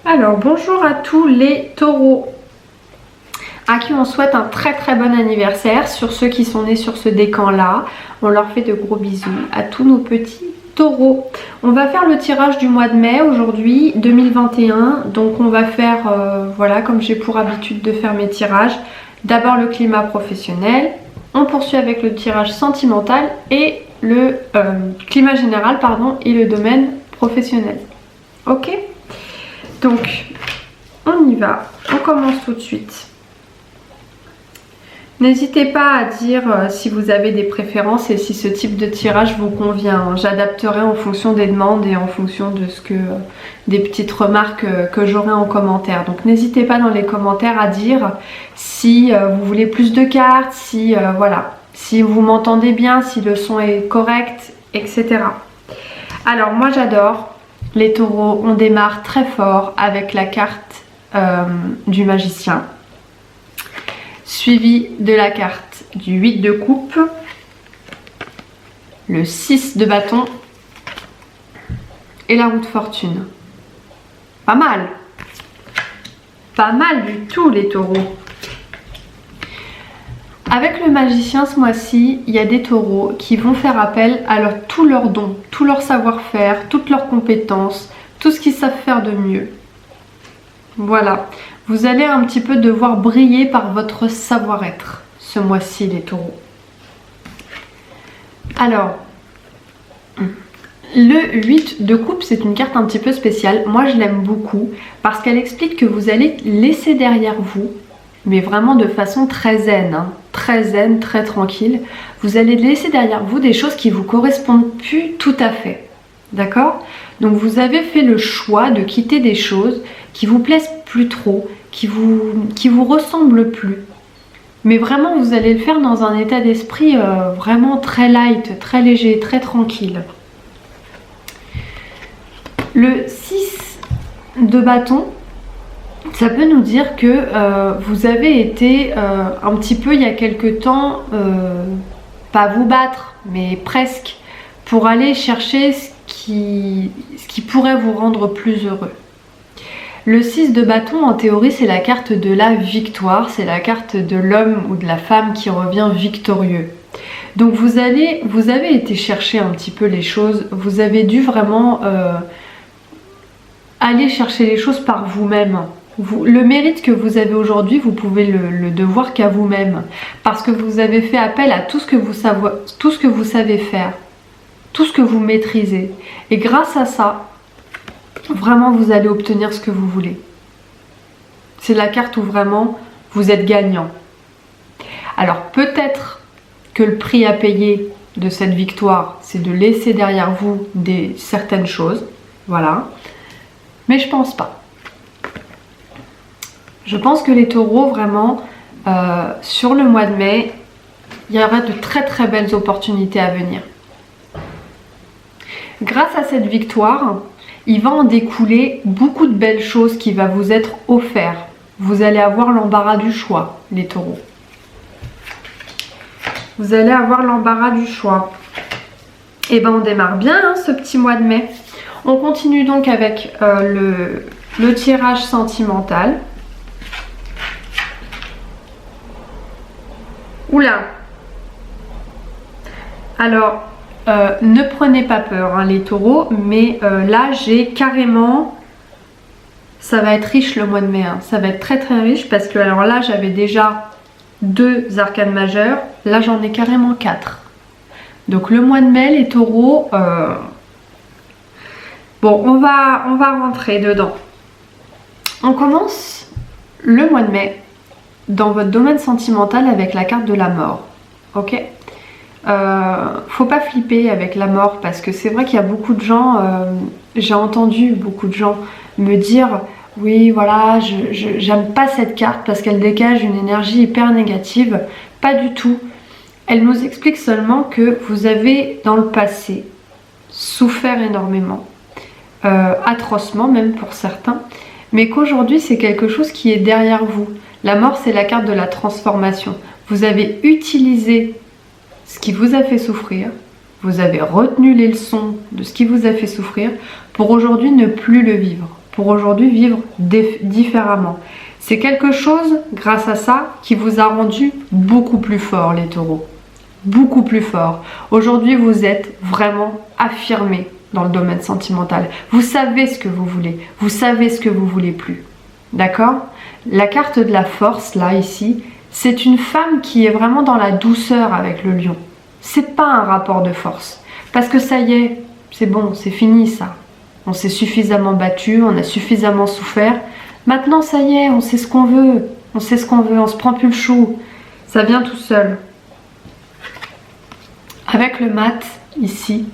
Alors bonjour à tous les taureaux à qui on souhaite un très bon anniversaire. Sur ceux qui sont nés sur ce décan là, on leur fait de gros bisous à tous nos petits taureaux. On va faire le tirage du mois de mai aujourd'hui 2021, donc on va faire voilà, comme j'ai pour habitude de faire mes tirages, d'abord le climat professionnel, on poursuit avec le tirage sentimental et le climat général pardon, et le domaine professionnel. Ok, donc on y va, on commence tout de suite. N'hésitez pas à dire si vous avez des préférences et si ce type de tirage vous convient. J'adapterai en fonction des demandes et en fonction de ce que des petites remarques que j'aurai en commentaire. Donc n'hésitez pas dans les commentaires à dire si vous voulez plus de cartes, si voilà, si vous m'entendez bien, si le son est correct, etc. Alors moi j'adore les taureaux. On démarre très fort avec la carte du magicien, suivi de la carte du 8 de coupe, le 6 de bâton et la roue de fortune. Pas mal du tout les taureaux. Avec le magicien ce mois-ci, il y a des taureaux qui vont faire appel à tous leurs dons, tout leur savoir-faire, toutes leurs compétences, tout ce qu'ils savent faire de mieux. Voilà, vous allez un petit peu devoir briller par votre savoir-être ce mois-ci les taureaux. Alors, le 8 de coupe, c'est une carte un petit peu spéciale. Moi, je l'aime beaucoup parce qu'elle explique que vous allez laisser derrière vous, mais vraiment de façon très zen, très tranquille. Vous allez laisser derrière vous des choses qui vous correspondent plus tout à fait. D'accord? Donc vous avez fait le choix de quitter des choses qui vous plaisent plus trop, qui vous ressemblent plus. Mais vraiment, vous allez le faire dans un état d'esprit vraiment très light, très léger, très tranquille. Le 6 de bâton, ça peut nous dire que vous avez été un petit peu il y a quelque temps, pas vous battre, mais presque, pour aller chercher ce qui pourrait vous rendre plus heureux. Le 6 de bâton, en théorie, c'est la carte de la victoire, c'est la carte de l'homme ou de la femme qui revient victorieux. Donc vous avez été chercher un petit peu les choses, vous avez dû vraiment aller chercher les choses par vous-même. Le mérite que vous avez aujourd'hui, vous pouvez le devoir qu'à vous-même, parce que vous avez fait appel à tout ce que vous savez faire, tout ce que vous maîtrisez. Et grâce à ça, vraiment vous allez obtenir ce que vous voulez. C'est la carte où vraiment vous êtes gagnant. Alors peut-être que le prix à payer de cette victoire, c'est de laisser derrière vous certaines choses, voilà. Mais je pense pas. Je pense que les taureaux, vraiment, sur le mois de mai, il y aura de très belles opportunités à venir. Grâce à cette victoire, il va en découler beaucoup de belles choses qui vont vous être offertes. Vous allez avoir l'embarras du choix, les taureaux. Vous allez avoir l'embarras du choix. Et ben on démarre bien hein, ce petit mois de mai. On continue donc avec le tirage sentimental. Oula! Alors, ne prenez pas peur hein, les taureaux, mais là j'ai carrément, ça va être riche le mois de mai, hein. Ça va être très riche parce que alors là j'avais déjà 2 arcanes majeures, là j'en ai carrément 4. Donc le mois de mai les taureaux, bon on va rentrer dedans. On commence le mois de mai dans votre domaine sentimental avec la carte de la mort, ok? Faut pas flipper avec la mort parce que c'est vrai qu'il y a beaucoup de gens, j'ai entendu beaucoup de gens me dire oui voilà j'aime pas cette carte parce qu'elle dégage une énergie hyper négative. Pas du tout, elle nous explique seulement que vous avez dans le passé souffert énormément, atrocement même pour certains, mais qu'aujourd'hui c'est quelque chose qui est derrière vous. La mort c'est la carte de la transformation. Vous avez utilisé ce qui vous a fait souffrir, vous avez retenu les leçons de ce qui vous a fait souffrir pour aujourd'hui ne plus le vivre, pour aujourd'hui vivre différemment. C'est quelque chose, grâce à ça, qui vous a rendu beaucoup plus fort, les taureaux. Beaucoup plus fort. Aujourd'hui, vous êtes vraiment affirmés dans le domaine sentimental. Vous savez ce que vous voulez. Vous savez ce que vous voulez plus. D'accord? La carte de la force, là, ici, c'est une femme qui est vraiment dans la douceur avec le lion. C'est pas un rapport de force. Parce que ça y est, c'est bon, c'est fini ça. On s'est suffisamment battu, on a suffisamment souffert. Maintenant, ça y est, on sait ce qu'on veut. On sait ce qu'on veut, on se prend plus le chou. Ça vient tout seul. Avec le mat, ici,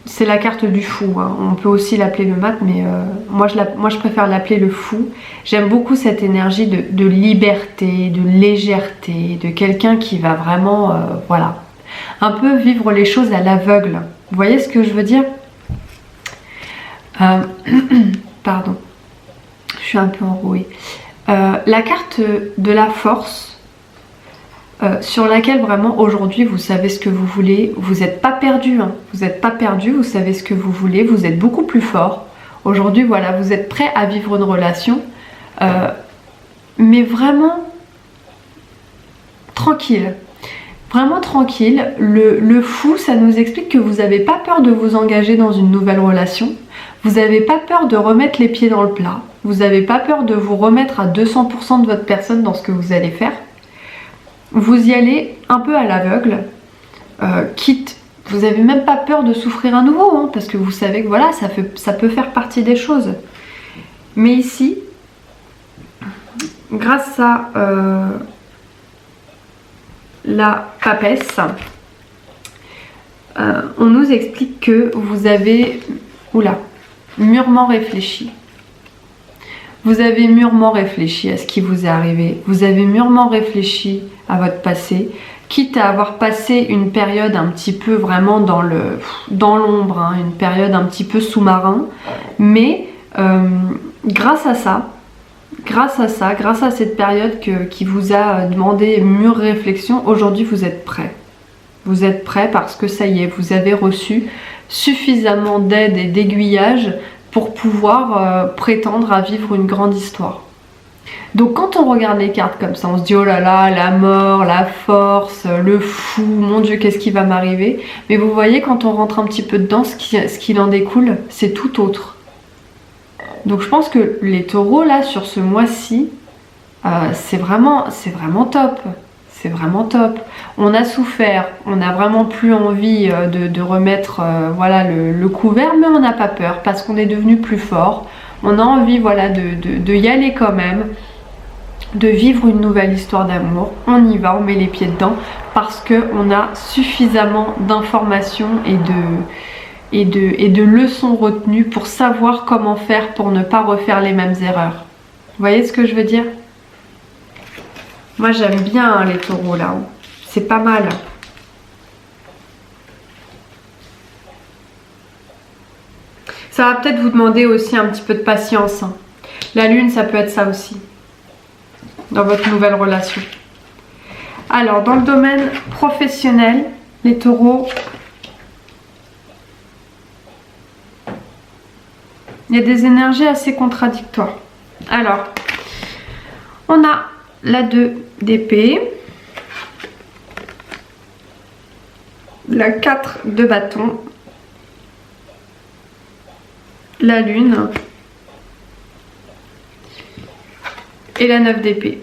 c'est la carte du fou. Hein. On peut aussi l'appeler le mat, mais moi je préfère l'appeler le fou. J'aime beaucoup cette énergie de liberté, de légèreté, de quelqu'un qui va vraiment, voilà, un peu vivre les choses à l'aveugle. Vous voyez ce que je veux dire? Pardon, je suis un peu enrouée. La carte de la force, sur laquelle vraiment aujourd'hui vous savez ce que vous voulez, vous n'êtes pas perdu, hein. Vous n'êtes pas perdu, vous savez ce que vous voulez, vous êtes beaucoup plus fort. Aujourd'hui, voilà, vous êtes prêt à vivre une relation, mais vraiment tranquille. Vraiment tranquille. Le fou, ça nous explique que vous n'avez pas peur de vous engager dans une nouvelle relation. Vous n'avez pas peur de remettre les pieds dans le plat. Vous n'avez pas peur de vous remettre à 200% de votre personne dans ce que vous allez faire. Vous y allez un peu à l'aveugle, quitte, vous n'avez même pas peur de souffrir à nouveau, hein, parce que vous savez que voilà, ça peut faire partie des choses. Mais ici, grâce à la papesse, on nous explique que vous avez, mûrement réfléchi. Vous avez mûrement réfléchi à ce qui vous est arrivé. Vous avez mûrement réfléchi à votre passé, quitte à avoir passé une période un petit peu vraiment dans l'ombre, hein, une période un petit peu sous-marin. Mais grâce à cette période qui vous a demandé mûre réflexion, aujourd'hui vous êtes prêts. Vous êtes prêts parce que ça y est, vous avez reçu suffisamment d'aide et d'aiguillage pour pouvoir prétendre à vivre une grande histoire. Donc quand on regarde les cartes comme ça, on se dit oh là là, la mort, la force, le fou, mon Dieu, qu'est-ce qui va m'arriver? Mais vous voyez, quand on rentre un petit peu dedans, ce qu'il en découle, c'est tout autre. Donc je pense que les taureaux là, sur ce mois-ci, c'est vraiment top. C'est vraiment top. On a souffert, on n'a vraiment plus envie de remettre voilà, le couvert, mais on n'a pas peur parce qu'on est devenu plus fort. On a envie voilà, de y aller quand même, de vivre une nouvelle histoire d'amour. On y va, on met les pieds dedans parce qu'on a suffisamment d'informations et de leçons retenues pour savoir comment faire pour ne pas refaire les mêmes erreurs. Vous voyez ce que je veux dire ? Moi j'aime bien hein, les taureaux là, c'est pas mal. Ça va peut-être vous demander aussi un petit peu de patience. Hein. La lune, ça peut être ça aussi, dans votre nouvelle relation. Alors, dans le domaine professionnel, les taureaux, il y a des énergies assez contradictoires. Alors, on a la 2 d'épée, la 4 de bâton, la lune et la 9 d'épée.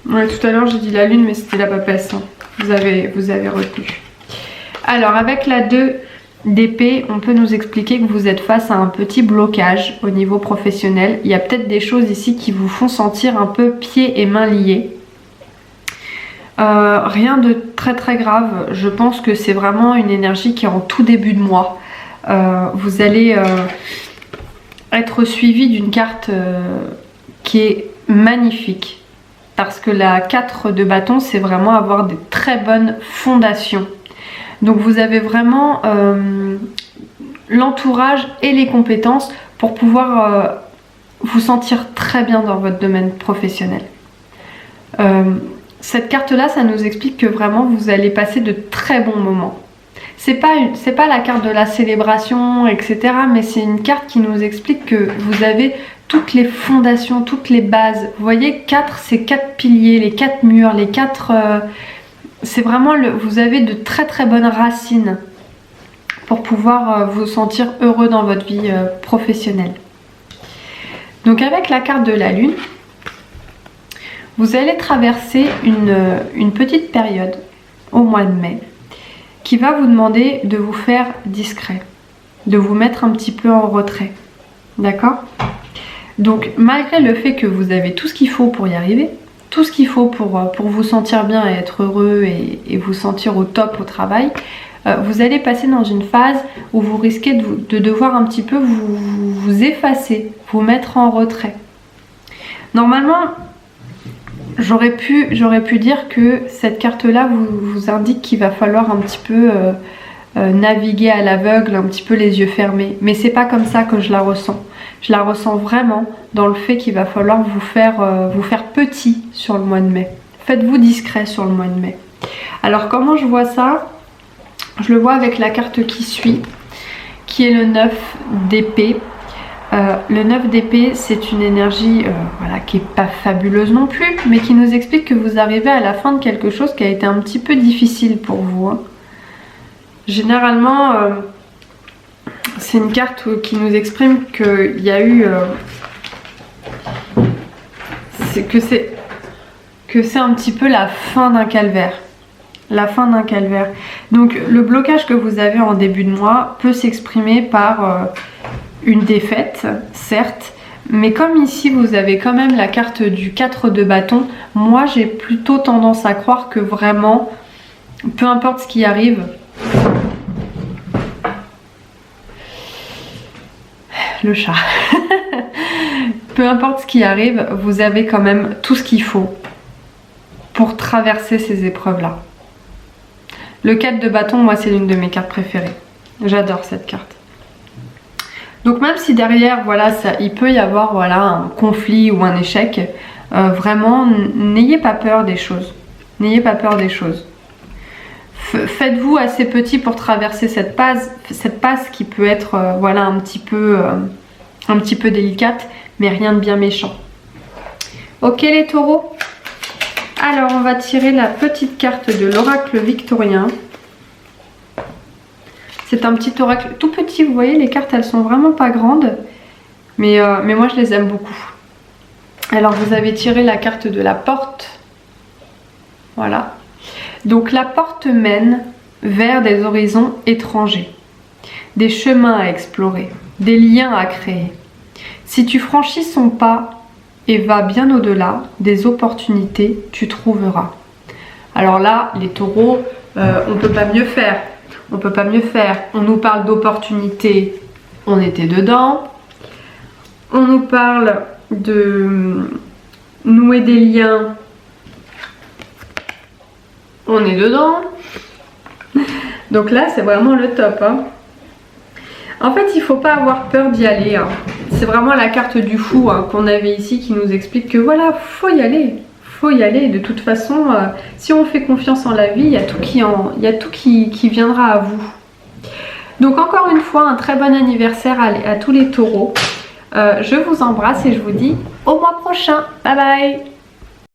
Ouais, tout à l'heure j'ai dit la lune mais c'était la papesse, hein. Vous avez retenu. Alors avec la 2 d'épée, on peut nous expliquer que vous êtes face à un petit blocage au niveau professionnel. Il y a peut-être des choses ici qui vous font sentir un peu pieds et mains liés. Rien de très très grave, je pense que c'est vraiment une énergie qui est en tout début de mois. Vous allez être suivi d'une carte qui est magnifique, parce que la 4 de bâton, c'est vraiment avoir des très bonnes fondations. Donc vous avez vraiment l'entourage et les compétences pour pouvoir vous sentir très bien dans votre domaine professionnel. Cette carte là, ça nous explique que vraiment vous allez passer de très bons moments. c'est pas la carte de la célébration, etc. Mais c'est une carte qui nous explique que vous avez toutes les fondations, toutes les bases. Vous voyez, 4, c'est 4 piliers, les 4 murs, les 4... c'est vraiment, vous avez de très très bonnes racines pour pouvoir vous sentir heureux dans votre vie professionnelle. Donc avec la carte de la lune, vous allez traverser une petite période au mois de mai qui va vous demander de vous faire discret, de vous mettre un petit peu en retrait. D'accord? Donc malgré le fait que vous avez tout ce qu'il faut pour y arriver, tout ce qu'il faut pour vous sentir bien et être heureux et vous sentir au top au travail, vous allez passer dans une phase où vous risquez de devoir un petit peu vous effacer, vous mettre en retrait. Normalement, j'aurais pu dire que cette carte-là vous indique qu'il va falloir un petit peu naviguer à l'aveugle, un petit peu les yeux fermés. Mais c'est pas comme ça que je la ressens. Je la ressens vraiment dans le fait qu'il va falloir vous faire petit sur le mois de mai. Faites-vous discret sur le mois de mai. Alors comment je vois ça? Je le vois avec la carte qui suit, qui est le 9 d'épée. Le 9 d'épée, c'est une énergie voilà, qui n'est pas fabuleuse non plus, mais qui nous explique que vous arrivez à la fin de quelque chose qui a été un petit peu difficile pour vous. Hein. Généralement, c'est une carte qui nous exprime qu'il y a eu... que c'est un petit peu la fin d'un calvaire. La fin d'un calvaire. Donc le blocage que vous avez en début de mois peut s'exprimer par une défaite, certes, mais comme ici vous avez quand même la carte du 4 de bâton, moi j'ai plutôt tendance à croire que vraiment, peu importe ce qui arrive, le chat, peu importe ce qui arrive, vous avez quand même tout ce qu'il faut pour traverser ces épreuves-là. Le 4 de bâton, moi c'est l'une de mes cartes préférées. J'adore cette carte. Donc même si derrière, voilà, il peut y avoir voilà, un conflit ou un échec, vraiment, n'ayez pas peur des choses. N'ayez pas peur des choses. Faites-vous assez petit pour traverser cette passe qui peut être voilà, un petit peu délicate, mais rien de bien méchant. Ok les taureaux? Alors on va tirer la petite carte de l'oracle victorien. C'est un petit oracle tout petit, vous voyez les cartes elles sont vraiment pas grandes, mais moi je les aime beaucoup. Alors vous avez tiré la carte de la porte, voilà. Donc la porte mène vers des horizons étrangers, des chemins à explorer, des liens à créer. Si tu franchis son pas et vas bien au-delà, des opportunités tu trouveras. Alors là, les taureaux, on peut pas mieux faire. On peut pas mieux faire. On nous parle d'opportunités, on était dedans. On nous parle de nouer des liens, on est dedans. Donc là, c'est vraiment le top. Hein. En fait, il faut pas avoir peur d'y aller. Hein. C'est vraiment la carte du fou hein, qu'on avait ici qui nous explique que voilà, faut y aller. Faut y aller. De toute façon, si on fait confiance en la vie, il y a tout qui viendra à vous. Donc encore une fois, un très bon anniversaire à tous les taureaux. Je vous embrasse et je vous dis au mois prochain. Bye bye.